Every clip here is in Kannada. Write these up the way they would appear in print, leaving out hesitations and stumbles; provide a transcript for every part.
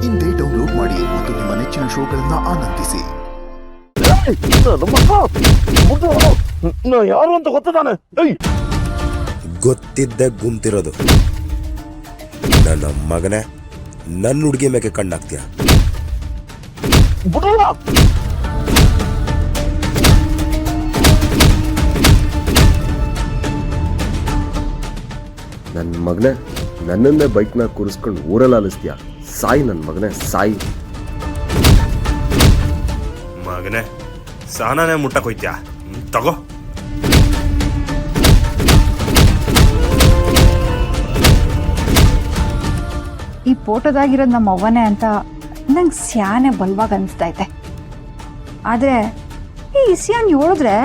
ಇಂದೇ ಡೌನ್ಲೋಡ್ ಮಾಡಿ ಮತ್ತು ನಿಮ್ಮ ನೆಚ್ಚಿನ ಶೋಗಳನ್ನ ಆನಂದಿಸಿ. ಯಾರು ಅಂತ ಗೊತ್ತಾನೆ? ಗೊತ್ತಿದ್ದ ಗುಂತಿರೋದು ನನ್ನ ಮಗನೇ. ನನ್ನ ಹುಡುಗಿ ಮೇಲೆ ಕಣ್ಣಾಕ್ತೀಯ? ನನ್ನ ಮಗನೇ, ನನ್ನನ್ನೇ ಬೈಕ್ನ ಕೂರಿಸ್ಕೊಂಡು ಊರಲ್ಲಿ ಅಲಿಸ್ತೀಯ? ಸಾಯಿ ನನ್ನ ಮಗನೇ, ಸಾಯಿ. ಮಗನೇ, ಸಹನಾನೇ ಮುಟ್ಟಕ್ ಹೋಯ್ತ್ಯಾ? ತಗೋ. ಈ ಫೋಟೋದಾಗಿರೋದು ನಮ್ಮ ಅವ್ವನೇ ಅಂತ ನಂಗೆ ಸ್ಯಾನೆ ಬಲವಾಗಿ ಅನಿಸ್ತೈತೆ. ಆದರೆ ಈ ಇಸ್ಯಾನ್ ಹೇಳಿದ್ರೆ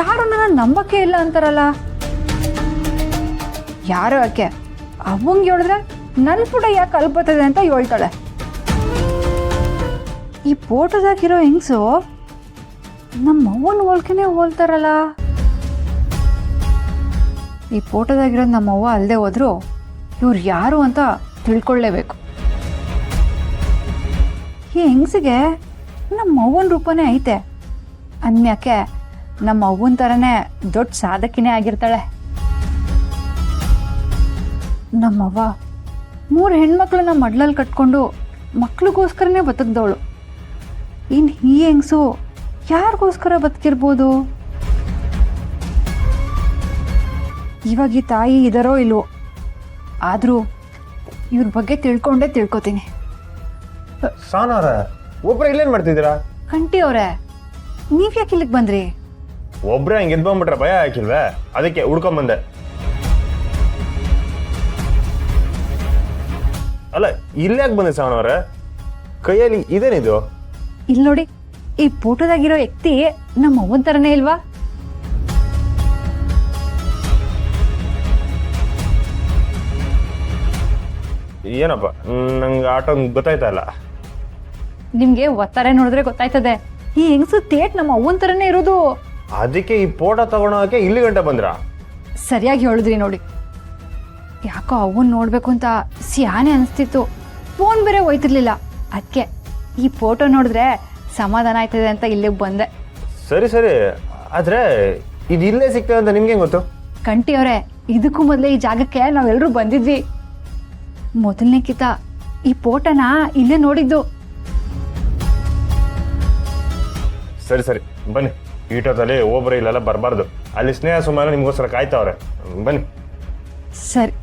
ಯಾರು ನನ್ನ ನಂಬಕ್ಕೆ ಇಲ್ಲ ಅಂತಾರಲ್ಲ. ಯಾರು ಯಾಕೆ ಅವಂಗೆ ಹೇಳಿದ್ರೆ ನನ್ನ ಪುಟ ಯಾಕೆ ಅಲ್ಪತ್ತದೆ ಅಂತ ಹೇಳ್ತಾಳೆ. ಈ ಫೋಟೋದಾಗಿರೋ ಹೆಂಗ್ಸು ನಮ್ಮ ಅವ್ವನ ಹೋಲ್ಕೆನೆ ಹೋಲ್ತಾರಲ್ಲ. ಈ ಫೋಟೋದಾಗಿರೋದು ನಮ್ಮ ಅವ್ವ ಅಲ್ಲದೆ ಹೋದ್ರು ಇವ್ರು ಯಾರು ಅಂತ ತಿಳ್ಕೊಳ್ಳೇಬೇಕು. ಈ ಹೆಂಗಸಿಗೆ ನಮ್ಮ ಅವ್ವನ ರೂಪನೇ ಐತೆ ಅನ್ಯಾಕೆ ನಮ್ಮ ಅವ್ವನ ಥರನೇ ದೊಡ್ಡ ಸಾಧಕಿನೇ ಆಗಿರ್ತಾಳೆ. ನಮ್ಮವ್ವ 3 ಹೆಣ್ಮಕ್ಳನ್ನ ಮಡ್ಲಲ್ಲಿ ಕಟ್ಕೊಂಡು ಮಕ್ಳಿಗೋಸ್ಕರನೇ ಬದುಕ್ದವಳು. ಇನ್ನು ಈ ಹೆಂಗಸು ಯಾರಿಗೋಸ್ಕರ ಬದುಕಿರ್ಬೋದು? ಇವಾಗ ಈ ತಾಯಿ ಇದಾರೋ ಇಲ್ವೋ, ಆದರೂ ಇವ್ರ ಬಗ್ಗೆ ತಿಳ್ಕೊಂಡೇ ತಿಳ್ಕೊತೀನಿ. ಸಾನಾರ ಒಬ್ರೆ ಇಲ್ಲೇನ್ ಮಾಡ್ತಿದ್ದೀರಾ? ಕಂಟಿ ಅವರೇ, ನೀವ್ ಯಾಕೆ ಇಲ್ಲಿಗೆ ಬಂದ್ರಿ? ಒಬ್ರೆ ಹಂಗೆ ಎದ್ದು ಬಂದ್ಬಿಟ್ರೆ ಭಯ ಹಾಕಿಲ್ವೇ? ಅದಕ್ಕೆ ಹುಡ್ಕೊಂಬಂದೆ. ಅಲ್ಲ, ಇಲ್ಲಾಕ್ ಬಂದೆ ಸಾವನವ್ರೆ? ಕೈಯಲ್ಲಿ ಇದೇನಿದು? ಇಲ್ಲಿ ನೋಡಿ, ಈ ಫೋಟೋದಾಗಿರೋ ವ್ಯಕ್ತಿ ನಮ್ಮ ಅವ್ವನ ಥರನೇ ಇಲ್ವಾ? ಏನಪ್ಪ, ನಂಗೆ ಆಟೋ ಗೊತ್ತಾಯ್ತಾ ಇಲ್ಲ. ನಿಮ್ಗೆ ಒತ್ತಾರೆ ನೋಡಿದ್ರೆ ಗೊತ್ತಾಯ್ತದೆ. ಈ ಹೆಂಗಸು ತೇಟ್ ನಮ್ಮ ಅವ್ವನ ಥರನೇ ಇರೋದು. ಅದಕ್ಕೆ ಈ ಫೋಟೋ ತಗೊಳೋಕೆ ಇಲ್ಲಿ ಗಂಟೆ ಬಂದ್ರಾ? ಸರಿಯಾಗಿ ಹೇಳಿದ್ರಿ ನೋಡಿ. ಯಾಕೋ ಅವನ್ ನೋಡ್ಬೇಕು ಅಂತ ಸ್ಯಾನೆ ಅನಿಸ್ತಿತ್ತು. ಫೋನ್ ಬೇರೆ ಹೋಯ್ತಿರ್ಲಿಲ್ಲ. ಅದಕ್ಕೆ ಈ ಫೋಟೋ ನೋಡಿದ್ರೆ ಸಮಾಧಾನ ಆಯ್ತದೆ ಅಂತ ಇಲ್ಲಿಗೆ ಬಂದೆ. ಸರಿ ಸರಿ, ಆದ್ರೆ ಇದು ಇಲ್ಲೇ ಸಿಗ್ತದೆ ಅಂತ ನಿಮ್ಗೆ ಗೊತ್ತು? ಕಂಟಿ ಅವರೇ, ಇದಕ್ಕೂ ಮೊದಲೇ ಈ ಜಾಗಕ್ಕೆ ನಾವೆಲ್ಲರೂ ಬಂದಿದ್ವಿ. ಮೊದಲನೇ ಕಿತ ಈ ಫೋಟೋನ ಇಲ್ಲೇ ನೋಡಿದ್ದು. ಸರಿ ಸರಿ, ಬನ್ನಿ. ಈಟೋದಲ್ಲಿ ಒಬ್ಬರು ಇಲ್ಲೆಲ್ಲ ಬರಬಾರ್ದು. ಅಲ್ಲಿ ಸ್ನೇಹ ಸುಮಾರು ನಿಮ್ಗೋಸ್ಕರ ಕಾಯ್ತಾವ್ರೆ. ಬನ್ನಿ. ಸರಿ.